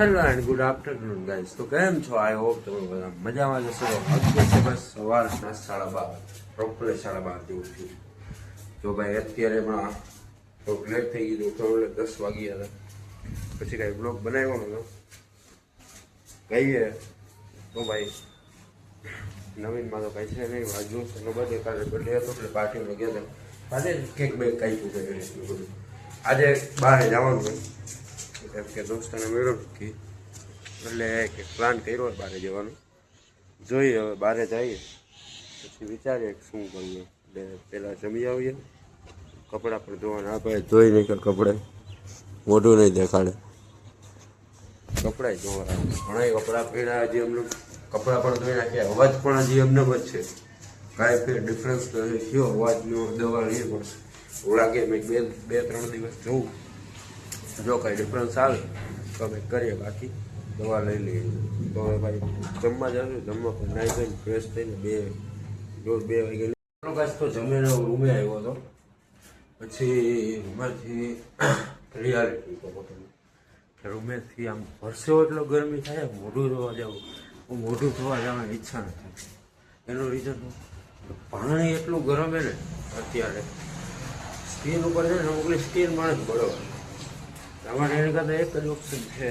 Hello and good afternoon guys. તો કેમ છો? આઈ હોપ તમે બધા મજામાં જશો. અત્યારે છે બસ સવારના 12:30 પ્રોપરલી 12:30 જેવું થયું. જો ભાઈ અત્યારે પણ થોડુંક લેટ થઈ ગયું તો 10 વાગ્યા હતા. પછી કાંઈ બ્લોગ બનાવ્યો નતો. કહીએ તો ભાઈ નવીનમાં તો કાંઈ છે નહીં. આજુ એનો બધે કાલે બર્થડે હતો એટલે પાર્ટીમાં ગયા હતા. આજે કેક બેક કાંઈ બધું. આજે બહાર જવાનું હોય એમ કે દોસ્તોને મેળવ કે એટલે કે પ્લાન કર્યો હોય બહાર જવાનું. જોઈએ હવે બહાર જઈએ પછી વિચારીએ શું કરીએ. એટલે પહેલાં જમી આવીએ, કપડાં પણ ધોવાના. આપણે ધોઈ નહીં કે કપડાં મોઢું નહીં દેખાડે, કપડાં ધોવાના. ઘણા કપડાં પીડા હજી એમને કપડાં પણ ધોઈ નાખ્યા. અવાજ પણ હજી એમને જ છે. કાંઈ ફેર ડિફરન્સ થયો અવાજનો દવા લઈએ પણ એવું લાગે. મેં બે ત્રણ દિવસ જોઉં, જો કાંઈ ડિફરન્સ આવે તો અમે કરીએ, બાકી દવા લઈ લઈએ. તો હવે ભાઈ જમવા જશું. જમવા પણ નાહી ધોઈને ફ્રેશ થઈને 2 વાગે તો જમીને રૂમે આવ્યો હતો. પછી રૂમેથી રિયાલિટી રૂમેથી આમ પરસેવો એટલો ગરમી થાય, મોઢું ધોવા જવું. મોઢું ધોવા જવાની ઈચ્છા નથી. એનું રીઝન પાણી એટલું ગરમ છે ને અત્યારે સ્કીન ઉપર છે ને, અમુકની સ્કીન પણ જ બળવાની. તમારે એની કરતાં એક જ ઓપ્શન છે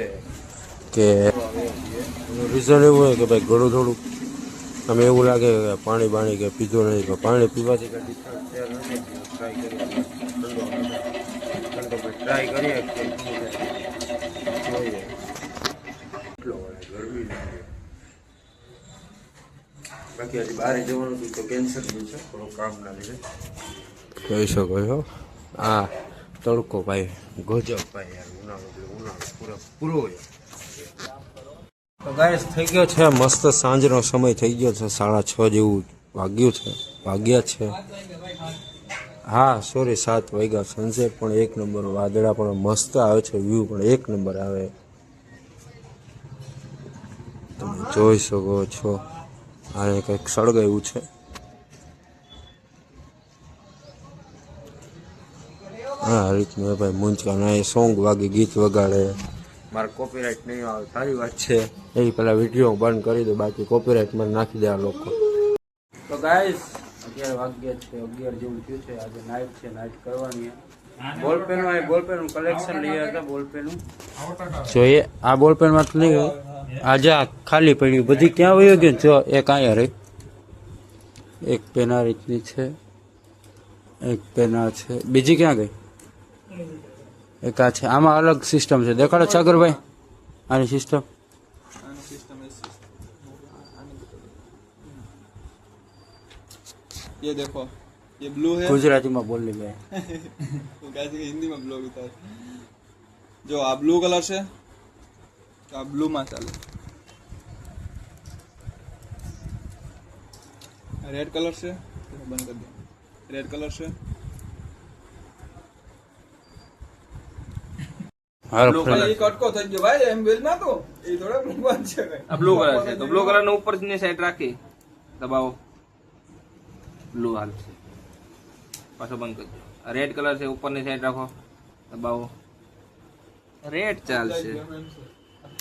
કે રીઝન એવું હોય કે ભાઈ ઘણું થોડુંક અમે એવું લાગે કે પાણી કે પીધું નહીં, તો પાણી પીવાથી કંઈ ડિફરન્સ તૈયાર નથી. ટ્રાય કરીએ જોઈએ એટલો ગરમી લાગે. બાકી હજી બહાર જવાનું હતું તો કેન્સલ થયું છે થોડું કામના લીધે. કહી શકો છો આ તડકો ભાઈ ગજબ ભાઈ યાર. ઉનાળો પૂરો હોય. તો ગાઈસ થઈ ગયો છે મસ્ત સાંજનો સમય થઈ ગયો છે. 6:30 જેવું વાગ્યા છે. હા સોરી 7 વાગ્યા. સનસેટ પણ એક નંબર, વાદળા પણ મસ્ત આવે છે, વ્યૂ પણ એક નંબર આવે. તમે જોઈ શકો છો. આને કંઈક સળગાવ્યું છે. હા રીતનું ભાઈ મૂંચકા ના એ સોંગ વાગે, ગીત વગાડે. મારે કોપીરાઇટ નહીં આવે, સારી વાત છે. એ પેલા વિડીયો બંધ કરી દો, બાકી કોપીરાઇટ મને નાખી દે આ લોકો. તો ગાઈસ 11 વાગ્યા છે, 11 જેવું થયું છે. આજે નાઇટ છે, નાઇટ કરવાની. બોલપેન કલેક્શન લઈ હતા. બોલપેન જોઈએ આ બોલપેન માં નહીં હોય. આજે આ ખાલી પડ્યું, બધી ક્યાં વયો ગયું? જો એક અહીંયા રહી, એક પેન આ રીતની છે, એક પેન આ છે, બીજી ક્યાં ગઈ? એક આ છે. આમાં અલગ સિસ્ટમ છે, દેખાડો સાગરભાઈ આની સિસ્ટમ. ये देखो ये ब्लू है. गुजराती में बोल ली भाई. कैसे हिंदी में ब्लॉग उतार. जो आ ब्लू कलर છે તો આ બ્લુ માં ચાલે. રેડ કલર છે, બંધ કરી દો. રેડ કલર છે. હાલો બ્લુ કલર કટકો થઈ ગયો ભાઈ એમ બેલ ના. તો એ થોડા ભગવાન છે. આ બ્લુ કલર છે તો બ્લુ કલર નો ઉપર ની સાઈડ રાખી દબાવો. બ્લુ હાલ છે, પાછો બંધ કરજો. રેડ કલર છે, ઉપરની સાઈડ રાખો, દબાવો. રેડ ચાલશે,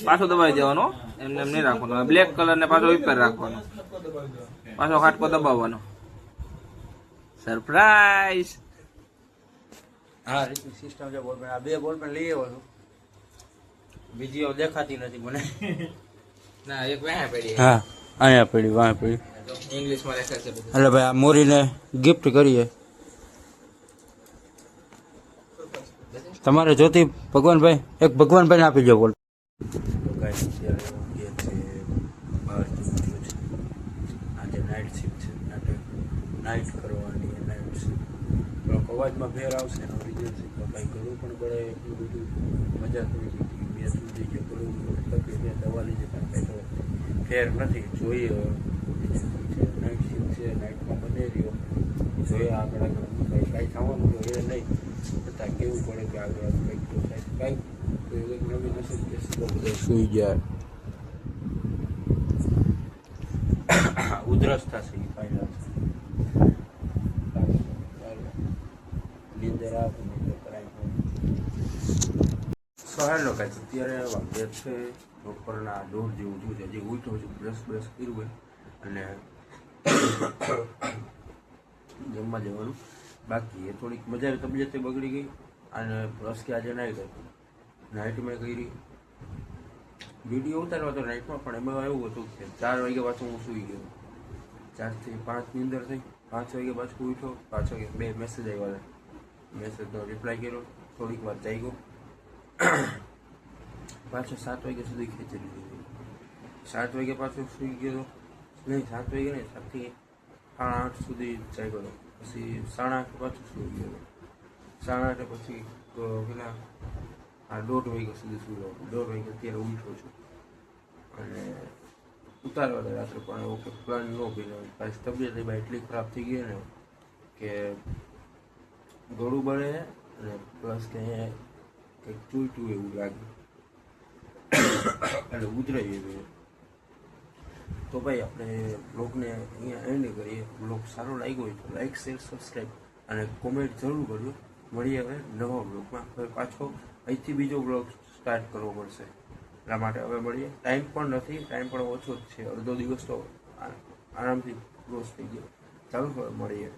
પાછો દબાવી દેવાનો. એમને એમ નહીં રાખવાનો. બ્લેક કલર ને પાછો ઉપર રાખવાનો, પાછો ખાટકો દબાવવાનો. સરપ્રાઈઝ. હા રીતની સિસ્ટમ છે. બોલપેન આ 2 બોલપેન લઈ આવ્યો છું. બીજી દેખાતી નથી મને. ના એક વાહ પડી. હા અહીંયા પડી, વાહ પડી. ઇંગ્લિશ માં લખેલ છે. એટલે ભાઈ આ મોરીને ગિફ્ટ કરીએ. તમારે જોતી ભગવાનભાઈ, એક ભગવાનભાઈને આપી દો બોલ. આજે નાઇટ શિફ્ટ છે, નાઇટ કરવાની. નાઇટ શિફ્ટ અવાજમાં ફેર આવશે એનો રીઝન છે કે ભાઈ ઘણું પણ પડે એટલું બધું મજા થોડી હતી. બે સુધી જે ઘણું તકલીફ દવા લીધી પણ કંઈ તો ફેર નથી. જોઈએ નાઇટ શિફ્ટ છે, નાઇટમાં બને રહ્યો. જોઈએ આગળ કાંઈ થવાનું તો એ નહીં છતાં કેવું પડે કે આગળ કંઈક તો કાંઈક નવી નસીબ કે બધા સૂઈ જાય. ઉધરસ થશે એ ફાયદા છે. નીંદર આવે નીંદર કરાય. તો હાલો કાંઈ અત્યારે વાગ્યા છે બપોરના 1:30 જેવું થયું છે. હજી ઉઠો છું, બ્રશ કર્યું હોય અને જમવા જવાનું બાકી. એ થોડીક મજા આવી, તબિયત બગડી ગઈ અને પ્લસ કે આજે નાઈટ હતું, નાઇટમાં કરી વિડીયો ઉતારવા તો નાઇટમાં, પણ એમાં એવું હતું કે 4 વાગ્યા પાછું હું સૂઈ ગયો. 4 થી 5 ની અંદર થઈ, 5 વાગે પાછું ઉઠ્યો, 5 વાગે 2 મેસેજ આવ્યા, મેસેજનો રિપ્લાય કર્યો, થોડીક વાર જાગ્યો, પાછો 7 વાગ્યા સુધી ખેંચી લીધી. 7 વાગે પાછો સૂઈ ગયો, નહીં 7 વાગે નહીં, 7 થી 8 સુધી જાગ્યો હતો. પછી 8:30 પાછું સૂઈ ગયો, 8:30 પછી પેલા 1:30 વાગ્યા સુધી સૂઈ ગયો. 1:30 વાગે અત્યારે ઉઠ્યો છું અને ઉતારવા હતા રાત્રે, પણ એવો કંઈક પ્લાન ન કર્યો. પાછી તબિયત એટલી ખરાબ થઈ ગઈ ને કે ગળું બળે અને પ્લસ કે કંઈક ચૂંટવું એવું લાગે એટલે ઉતરાઈ ગયું. તો ભાઈ આપણે બ્લોગને અહીંયા એન્ડ કરીએ. બ્લોગ સારો લાગ્યો હોય તો લાઈક, શેર, સબસ્ક્રાઈબ અને કોમેન્ટ જરૂર કરજો. મળીએ હવે નવા બ્લોગમાં. હવે પાછો અહીંથી બીજો બ્લોગ સ્ટાર્ટ કરવો પડશે, એટલા માટે હવે મળીએ. ટાઈમ પણ નથી, ટાઈમ પણ ઓછો જ છે, અડધો દિવસ તો આરામથી ક્લોઝ થઈ ગયો. ચાલો હવે મળીએ.